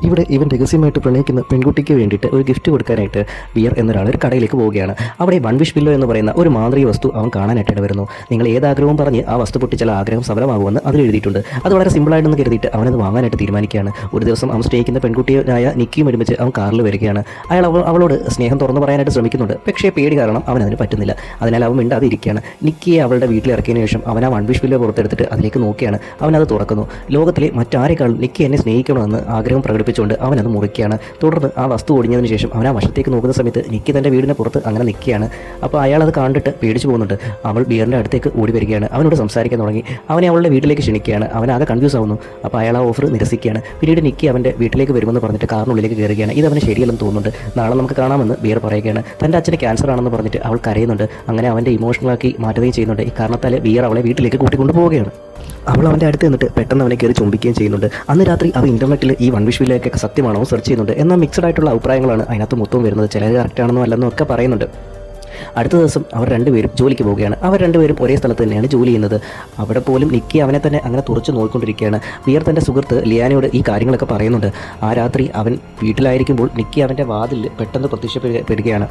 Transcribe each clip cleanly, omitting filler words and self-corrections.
ഇവിടെ ഇവൻ രഹസ്യമായിട്ട് പ്രണയിക്കുന്ന പെൺകുട്ടിക്ക് വേണ്ടിയിട്ട് ഒരു ഗിഫ്റ്റ് കൊടുക്കാനായിട്ട് ബിയർ എന്നൊരാൾ ഒരു കടയിലേക്ക് പോവുകയാണ്. അവിടെ വൺ വിഷ് ബില്ലോ എന്ന് പറയുന്ന ഒരു മാന്ത്രിക വസ്തു അവൻ കാണാനായിട്ട് ഇടവരുന്നു. നിങ്ങൾ ഏത് ആഗ്രഹവും പറഞ്ഞ് ആ വസ്തു പൊട്ടിച്ചാൽ ആഗ്രഹം സഫലമാകുമെന്ന് അതിൽ എഴുതിയിട്ടുണ്ട്. അത് വളരെ സിമ്പിളായിട്ടെന്ന് കരുതിയിട്ട് അവനത് വാങ്ങാനായിട്ട് തീരുമാനിക്കുകയാണ്. ഒരു ദിവസം അവൻ സ്നേഹിക്കുന്ന പെൺകുട്ടിയായ നിക്കിയും ഒരുമിച്ച് അവൻ കാറിൽ വരികയാണ്. അയാൾ അവളോട് സ്നേഹം തുറന്നു പറയാനായിട്ട് ശ്രമിക്കുന്നുണ്ട്. പക്ഷേ പേടി കാരണം അവൻ അതിന് പറ്റുന്നില്ല. അതിനാൽ അവൻ മിണ്ടാതെ ഇരിക്കുകയാണ്. നിക്കിയെ അവളുടെ വീട്ടിലിറക്കിയതിനു ശേഷം അവൻ ആ വൺ വിഷ് ബില്ലോ പുറത്തെടുത്തിട്ട് അതിലേക്ക് നോക്കിയാണ്. അവനത് തുറക്കുന്നു. ലോകത്തിലെ മറ്റാരെക്കാളും നിക്കി എന്നെ സ്നേഹിക്കണമെന്ന് ആഗ്രഹം പ്രകടിപ്പിച്ചുകൊണ്ട് അവനത് മുറിക്കുകയാണ്. തുടർന്ന് ആ വസ്തു ഒടിഞ്ഞതിന് ശേഷം അവൻ ആ വശത്തേക്ക് നോക്കുന്ന സമയത്ത് നിക്കി തൻ്റെ വീടിന് പുറത്ത് അങ്ങനെ നിൽക്കുകയാണ്. അപ്പോൾ അയാൾ അത് കണ്ടിട്ട് പേടിച്ചു പോകുന്നുണ്ട്. അവൾ ബിയറിൻ്റെ അടുത്തേക്ക് ഓടി വരികയാണ്. അവനോട് സംസാരിക്കാൻ തുടങ്ങി. അവനെ അവളുടെ വീട്ടിലേക്ക് ക്ഷണിക്കുകയാണ്. അവനാകെ കൺഫ്യൂസ് ആവുന്നു. അപ്പോൾ അയാൾ ആ ഓഫർ നിരസിക്കുകയാണ്. പിന്നീട് നിക്കി അവൻ്റെ വീട്ടിലേക്ക് വരുമെന്ന് പറഞ്ഞിട്ട് കാറിനുള്ളിലേക്ക് കയറുകയാണ്. ഇത് അവന് ശരിയല്ലെന്ന് തോന്നുന്നുണ്ട്. നാളെ നമുക്ക് കാണാമെന്ന് ബിയർ പറയുകയാണ്. തൻ്റെ അച്ഛന് ക്യാൻസർ ആണെന്ന് പറഞ്ഞിട്ട് അവൾ കരയുന്നുണ്ട്. അങ്ങനെ അവൻ്റെ ഇമോഷണലാക്കി മാറ്റുകയും ചെയ്യുന്നുണ്ട്. ഈ കാരണത്താൽ ബിയർ അവളെ വീട്ടിലേക്ക് കൂട്ടിക്കൊണ്ടു പോവുകയാണ്. അവൾ അവൻ്റെ അടുത്ത് നിന്നിട്ട് പെട്ടെന്ന് അവനെ കയറി ചുംബിക്കുകയും ചെയ്യുന്നുണ്ട്. അന്ന് രാത്രി അവ ഇൻ്റർനെറ്റിൽ ഈ വൺ വിഷ് ബില്ലോയൊക്കെ സത്യമാണോ സെർച്ച് ചെയ്യുന്നുണ്ട്. എന്നാൽ മിക്സഡ് ആയിട്ടുള്ള അഭിപ്രായങ്ങളാണ് അതിനകത്ത് മൊത്തം വരുന്നത്. ചിലത് കറക്റ്റാണെന്നോ അല്ലെന്നോ ഒക്കെ പറയുന്നുണ്ട്. അടുത്ത ദിവസം അവർ രണ്ടുപേരും ജോലിക്ക് പോവുകയാണ്. അവർ രണ്ടുപേരും ഒരേ സ്ഥലത്ത് തന്നെയാണ് ജോലി ചെയ്യുന്നത്. അവിടെ പോലും നിക്കി അവനെ തന്നെ അങ്ങനെ തുറച്ച് നോക്കിക്കൊണ്ടിരിക്കുകയാണ്. ബിയർ തൻ്റെ സുഹൃത്ത് ലിയാനയോട് ഈ കാര്യങ്ങളൊക്കെ പറയുന്നുണ്ട്. ആ രാത്രി അവൻ വീട്ടിലായിരിക്കുമ്പോൾ നിക്കി അവൻ്റെ വാതിൽ പെട്ടെന്ന് പ്രത്യക്ഷപ്പെടുകയാണ്.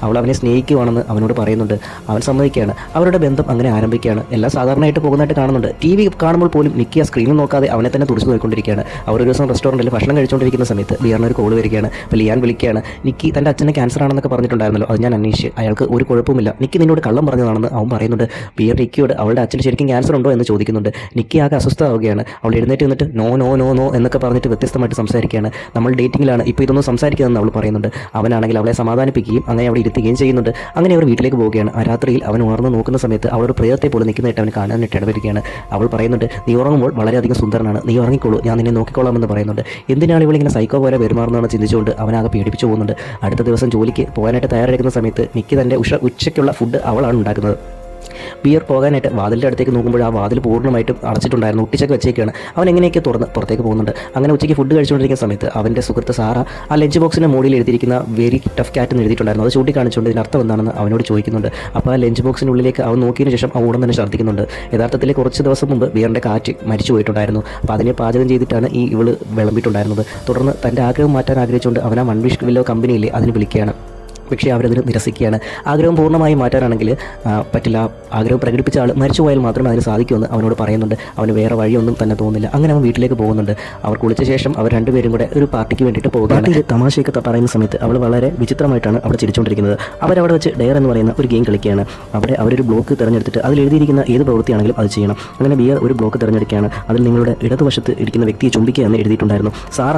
അവൾ അവനെ സ്നേഹിക്കുകയാണെന്ന് അവനോട് പറയുന്നുണ്ട്. അവൻ സമ്മതിക്കുകയാണ്. അവരുടെ ബന്ധം അങ്ങനെ ആരംഭിക്കുകയാണ്. എല്ലാം സാധാരണയായിട്ട് പോകുന്നതായിട്ട് കാണുന്നുണ്ട്. TV കാണുമ്പോൾ പോലും നിക്കി ആ സ്ക്രീനിൽ നോക്കാതെ അവനെ തന്നെ തുറച്ച് നോക്കിക്കൊണ്ടിരിക്കുകയാണ്. അവർ ഒരു ദിവസം റെസ്റ്റോറൻറ്റിൽ ഭക്ഷണം കഴിച്ചുകൊണ്ടിരിക്കുന്ന സമയത്ത് ബിയറിന് ഒരു കോൾ വരികയാണ്. അപ്പോൾ ലിയാൻ വിളിക്കുകയാണ്. നിക്കി തൻ്റെ അച്ഛന് ക്യാൻസർ ആണെന്നൊക്കെ പറഞ്ഞിട്ടുണ്ടായിരുന്നല്ലോ, അത് ഞാൻ അന്വേഷിച്ച് അയാൾക്ക് ഒരു കുഴപ്പമില്ല, നിക്കി നിന്നോട് കള്ളം പറഞ്ഞതാണെന്ന് അവൻ പറയുന്നുണ്ട്. ബിയർ നിക്കിയോട് അവളുടെ അച്ഛന് ശരിക്കും ക്യാൻസർ ഉണ്ടോ എന്ന് ചോദിക്കുന്നുണ്ട്. നിക്കി ആകെ അസ്വസ്ഥമാവുകയാണ്. അവൾ എഴുന്നേറ്റ് നിന്നിട്ട് നോ നോ നോ നോ എന്നൊക്കെ പറഞ്ഞിട്ട് വ്യത്യസ്തമായിട്ട് സംസാരിക്കുകയാണ്. നമ്മൾ ഡേറ്റിങ്ങിലാണ്, ഇപ്പോൾ ഇതൊന്നും സംസാരിക്കുന്നതെന്ന് അവൾ പറയുന്നുണ്ട്. അവനാണെങ്കിൽ അവളെ സമാധാനിപ്പിക്കുകയും അങ്ങനെ അവിടെ ഇരുത്തുകയും ചെയ്യുന്നുണ്ട്. അങ്ങനെ അവർ വീട്ടിലേക്ക് പോവുകയാണ്. ആ രാത്രിയിൽ അവൻ ഉണർന്ന് നോക്കുന്ന സമയത്ത് അവളൊരു പ്രേതത്തെ പോലെ നിൽക്കുന്നതായിട്ട് അവൻ കാണാനായിട്ട് ഇടവരികയാണ്. അവൾ പറയുന്നുണ്ട്, നീ ഉറങ്ങുമ്പോൾ വളരെയധികം സുന്ദരനാണ്, നീ ഉറങ്ങിക്കോളൂ, ഞാൻ നിന്നെ നോക്കിക്കോളാമെന്ന് പറയുന്നുണ്ട്. എന്തിനാണ് ഇവളിങ്ങനെ സൈക്കോ പോലെ പെരുമാറുന്നതെന്ന് ചിന്തിച്ചുകൊണ്ട് അവനാകെ പേടിപ്പിച്ചു പോകുന്നുണ്ട്. അടുത്ത ദിവസം ജോലിക്ക് പോകാനായിട്ട് തയ്യാറെടുക്കുന്ന സമയത്ത് നിക്കി തൻ്റെ ഉച്ചയ്ക്കുള്ള ഫുഡ് അവളാണ് ഉണ്ടാക്കുന്നത്. ബിയർ പോകാനായിട്ട് വാതിലിൻ്റെ അടുത്തേക്ക് നോക്കുമ്പോൾ ആ വാതിൽ പൂർണ്ണമായിട്ടും അടച്ചിട്ടുണ്ടായിരുന്നു. ഒട്ടിച്ചൊക്കെ വെച്ചേക്കാണ്. അവൻ എങ്ങനെയൊക്കെ തുറന്ന് പുറത്തേക്ക് പോകുന്നുണ്ട്. അങ്ങനെ ഉച്ചയ്ക്ക് ഫുഡ് കഴിച്ചുകൊണ്ടിരിക്കുന്ന സമയത്ത് അവൻ്റെ സുഹൃത്ത് സാറ ആ ലഞ്ച് ബോക്സിൻ്റെ മുകളിൽ എഴുതിയിരിക്കുന്ന വെരി ടഫ് കാറ്റ് എന്ന് എഴുതിയിട്ടുണ്ടായിരുന്നു. അത് ചൂണ്ടിക്കാണിച്ചുകൊണ്ട് ഇതിനർത്ഥം എന്താണെന്ന് അവനോട് ചോദിക്കുന്നുണ്ട്. അപ്പോൾ ആ ലഞ്ച് ബോക്സിൻ്റെ ഉള്ളിലേക്ക് അവൻ നോക്കിയതിന് ശേഷം അവൻ ഉടൻ തന്നെ ഛർദ്ദിക്കുന്നുണ്ട്. യഥാർത്ഥത്തിൽ കുറച്ച് ദിവസം മുമ്പ് ബിയറിൻ്റെ കാറ്റ് മരിച്ചു പോയിട്ടുണ്ടായിരുന്നു. അപ്പോൾ അതിനെ പാചകം ചെയ്തിട്ടാണ് ഈ ഇവള് വിളമ്പിയിട്ടുണ്ടായിരുന്നത്. തുടർന്ന് തൻ്റെ ആഗ്രഹം മാറ്റാൻ ആഗ്രഹിച്ചുകൊണ്ട് അവൻ ആ വൺ വിഷ് ബില്ലോ കമ്പനിയിൽ അതിന് വിളിക്കുകയാണ്. പക്ഷേ അവരതിന് നിരസിക്കുകയാണ്. ആഗ്രഹം പൂർണ്ണമായും മാറ്റാനാണെങ്കിൽ പറ്റില്ല, ആഗ്രഹം പ്രകടിപ്പിച്ച ആൾ മരിച്ചു പോയാൽ മാത്രമേ അതിന് സാധിക്കുമെന്ന് അവനോട് പറയുന്നുണ്ട്. അവന് വേറെ വഴിയൊന്നും തന്നെ തോന്നുന്നില്ല. അങ്ങനെ അവൻ വീട്ടിലേക്ക് പോകുന്നുണ്ട്. അവർ കുളിച്ച ശേഷം അവർ രണ്ടുപേരും കൂടെ ഒരു പാർട്ടിക്ക് വേണ്ടിയിട്ട് പോകുകയാണ്. തമാശയൊക്കെ പറയുന്ന സമയത്ത് അവൾ വളരെ വിചിത്രമായിട്ടാണ് അവിടെ ചിരിച്ചുകൊണ്ടിരിക്കുന്നത്. അവരവിടെ വെച്ച് ഡെയർ എന്ന് പറയുന്ന ഒരു ഗെയിം കളിക്കുകയാണ്. അവിടെ അവരൊരു ബ്ലോക്ക് തിരഞ്ഞെടുത്തിട്ട് അതിൽ എഴുതിയിരിക്കുന്ന ഏത് പ്രവൃത്തിയാണെങ്കിലും അത് ചെയ്യണം. അങ്ങനെ ബിയർ ഒരു ബ്ലോക്ക് തിരഞ്ഞെടുക്കുകയാണ്. അതിൽ നിങ്ങളുടെ ഇടതുവശത്ത് ഇരിക്കുന്ന വ്യക്തിയെ ചുംബിക്കുക എന്ന് എഴുതിയിട്ടുണ്ടായിരുന്നു. സാറ